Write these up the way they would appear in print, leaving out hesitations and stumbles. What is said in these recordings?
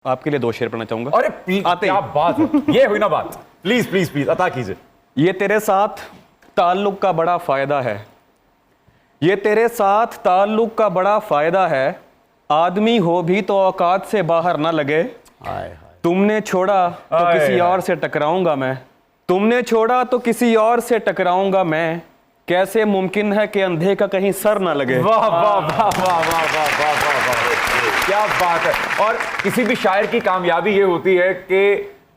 आपके लिए दो शेर पढ़ना चाहूंगा। अरे क्या बात है, ये हुई ना बात। प्लीज प्लीज प्लीज अता कीजिए। ये तेरे साथ ताल्लुक का बड़ा फायदा है, ये तेरे साथ ताल्लुक का बड़ा फायदा है, आदमी हो भी तो औकात से बाहर ना लगे। तुमने छोड़ा तो किसी और से टकराऊंगा मैं, तुमने छोड़ा तो किसी और से टकराऊंगा मैं, कैसे मुमकिन है कि अंधे का कहीं सर ना लगे। वाह वाह वाह वाह वाह वाह वाह वाह वाह, क्या बात है। और किसी भी शायर की कामयाबी ये होती है कि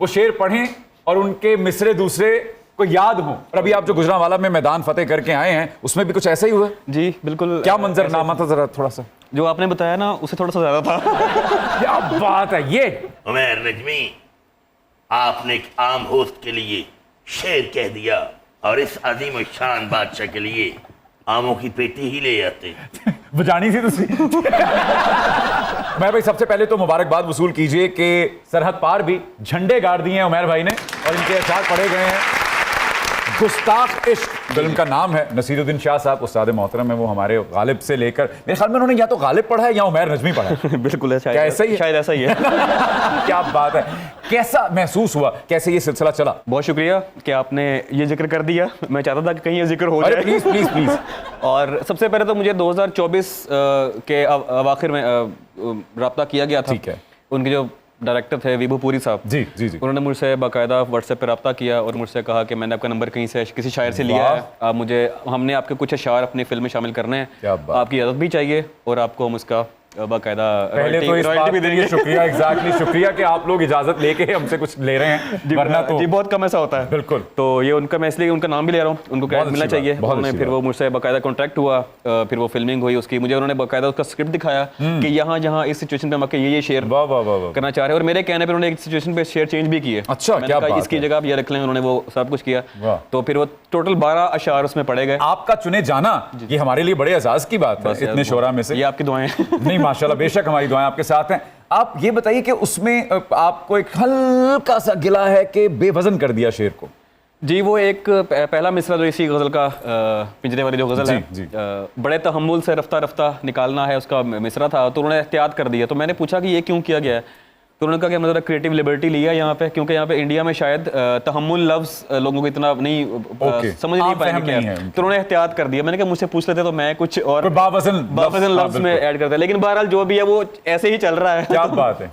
वो शेर पढ़ें और उनके मिसरे दूसरे को याद हो। और अभी आप जो गुजरांवाला में मैदान फतेह करके आए हैं उसमें भी कुछ ऐसा ही हुआ? जी बिल्कुल। क्या मंजरनामा था, जरा थोड़ा सा जो आपने बताया ना उससे थोड़ा सा ज्यादा था। क्या बात है। ये उमैर नजमी, आपने एक आम होस्ट के लिए शेर कह दिया और इस अजीम शान बादशाह के लिए आमों की पेटी ही ले आते। बजानी थी तुसी। मैं भाई सबसे पहले तो मुबारकबाद वसूल कीजिए कि सरहद पार भी झंडे गाड़ दिए हैं उमैर भाई ने और इनके अशार पढ़े गए हैं। गुस्ताख इश्क फिल्म का नाम है। नसीरुद्दीन शाह साहब उस्ताद मोहतरम है, वो हमारे गालिब से लेकर मेरे ख्याल में उन्होंने या तो गालिब पढ़ा है या उमैर नजमी पढ़ा है। बिल्कुल ऐसा क्या ऐसा ही है? शायद ऐसा ही है। क्या बात है। कैसा महसूस हुआ, कैसे ये सिलसिला चला? बहुत शुक्रिया कि आपने ये जिक्र कर दिया। मैं चाहता था कि कहीं ये जिक्र हो जाए। Please please please. और सबसे पहले तो मुझे 2024 के अवाखिर में राब्ता किया गया था। ठीक है। उनके जो डायरेक्टर थे विभू पुरी साहब, जी जी जी, उन्होंने मुझसे बाकायदा व्हाट्सएप पे रब्ता किया और मुझसे कहा कि मैंने आपका नंबर कहीं से किसी शायर से लिया है, आप मुझे हमने आपके कुछ अशार अपनी फिल्म में शामिल करने हैं, आपकी इजाज़त भी चाहिए और आपको हम उसका बाकायदा पहले तो इस बात के लिए शुक्रिया, एग्जैक्टली शुक्रिया कि आप लोग इजाजत लेके हमसे कुछ ले रहे हैं, वरना तो जी बहुत कम ऐसा होता है। बिल्कुल। तो ये उनका, मैं इसलिए उनका नाम भी ले रहा हूँ, उनको क्रेडिट मिलना चाहिए। उन्होंने फिर वो मुझसे बाकायदा कॉन्ट्रैक्ट हुआ, फिर वो फिल्मिंग हुई उसकी, मुझे उन्होंने बाकायदा उसका स्क्रिप्ट दिखाया कि यहाँ जहाँ इस सिचुएशन पे हम ये शेयर करना चाह रहे हैं और मेरे कहने पर उन्होंने एक सिचुएशन पे शेयर चेंज भी किए। अच्छा, क्या बात है। इसकी जगह आप ये रख लें, उन्होंने वो सब कुछ किया। तो फिर वो टोटल 12 अशार उसमें पड़े गए। आपका चुने जाना ये हमारे लिए बड़े एजाज की बात है, इतने शोरा में से। ये आपकी दुआएं। नहीं माशाल्लाह, बेशक हमारी दुआएं आपके साथ हैं। आप ये बताइए कि उसमें आपको एक हल्का सा गिला है कि बेवजन कर दिया शेर को? जी वो एक पहला मिसरा जो इसी गज़ल का पिंजरे वाली जो गज़ल है, जी। बड़े तहम्मुल से रफ्ता रफ्ता निकालना है, उसका मिसरा था, तो उन्होंने एहतियात कर दिया। तो मैंने पूछा कि ये क्यों किया गया है, तो उन्होंने कहा कि हमने क्रिएटिव लिबर्टी लिया यहाँ पे, क्योंकि यहाँ पे इंडिया में शायद तहम्मुल लफ्ज़ लोगों को इतना नहीं समझ नहीं पाएंगे, तो उन्होंने एहतियात कर दिया। मैंने कहा मुझसे पूछ लेते तो मैं कुछ और बावजन लफ्ज़ में ऐड करता, लेकिन बहरहाल जो भी है वो ऐसे ही चल रहा है। क्या बात है।